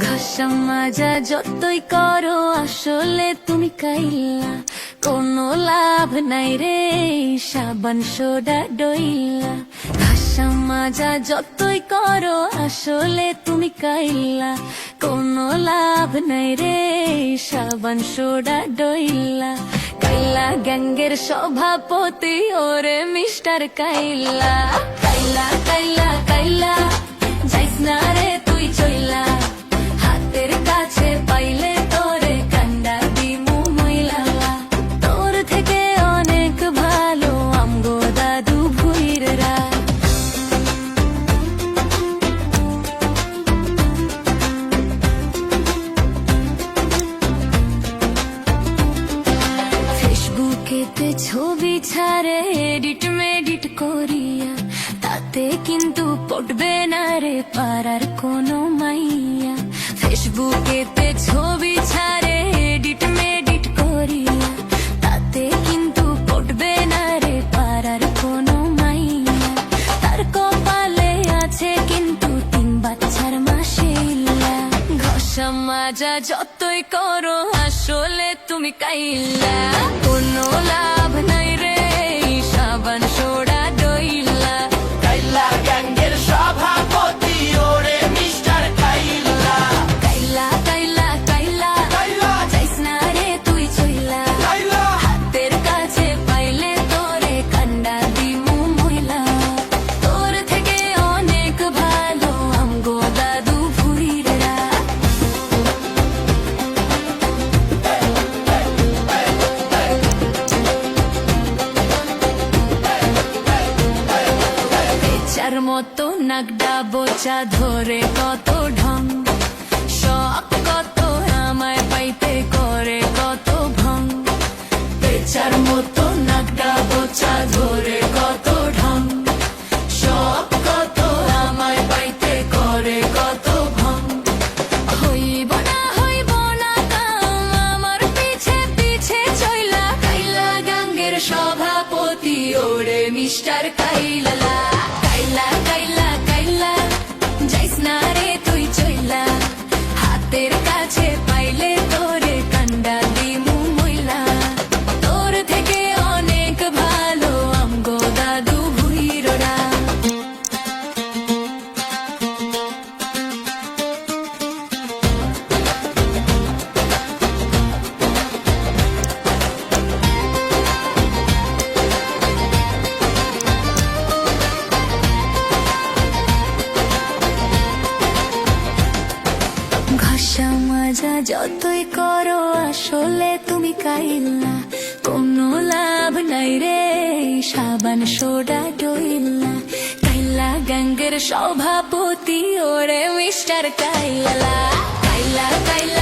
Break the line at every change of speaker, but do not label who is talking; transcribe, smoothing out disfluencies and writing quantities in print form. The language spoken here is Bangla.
ঘষা মাজা যতই করো আসলে তুমি কাইলা, কোনো লাভ নাই রে সাবান সোডা ডইলা। ঘষা মাজা যতই করো আসলে তুমি কাইলা, কোনো লাভ নাই রে সাবান সোডা ডইলা। কাইলা গ্যাংয়ের সভাপতি ওরে মিস্টার কাইলা। কাইলা কাইলা কাইলা যাইস না রে তুই চইলা, হাতের কাছে পাইলে তোরে কান্ডা দিমু মইলা। তোর থেকে অনেক ভালো আমগো দাদু ভুইররা। ফেসবুকেতে ছবি ছাড়ে এডিট মেডিট করিয়া, তাতে কিন্তু পটবে না রে পাড়ার কোনো মাইয়া। ফেসবুকেতে ছবি ছাড়ে এডিট মেডিট করিয়া, তাতে কিন্তু পটবে না রে পাড়ার কোনো মাইয়া। তার কপালে আছে কিন্তু 3 বাচ্চার মাশাআল্লাহ। ঘষা মাজা যতই করো আসলে তুমি কাইলা, কোনো লাভ নাই রে সাবান সোডা ডইলা।
কাইলা গ্যাংয়ের সভাপতি ওরে মিস্টার কাইলা।
কাইলা কাইলা কাইলা
কাইলা
যাইস না রে তুই চইলা,
কাইলা
হাতের কাছে পাইলে তোরে কান্ডা দিমু মইলা। তোর থেকে অনেক ভালো আমগো দাদু ভুইররা। বেচার মতো নাগডা বোচা ধরে কত ঢং, শখ কত আমায় পাইতে করে কত ভং। বেচার মতো নাগডা বোচা ধরে কত ঢং, শখ কত আমায় পাইতে করে কত ভং। হইব না কাম আমার পিছে পিছে চইলা, কাইলা গ্যাংয়ের সভাপতি ওরে মিস্টার কাইলা। কাইলা কাইলা কাইলা যাইস না রে তুই চইলা, হাতের কাছে পাইলে তোরে কান্ডা দিমু মইলা। তোর থেকে অনেক ভালো আমগো দাদু ভুইররা। ঘষা মাজা যতই করো আসলে তুমি কাইলা, কোনো লাভ নাই রে সাবান সোডা ডইলা। কাইলা গ্যাংয়ের সভাপতি ওরে মিস্টার কাইলা। কাইলা কাইলা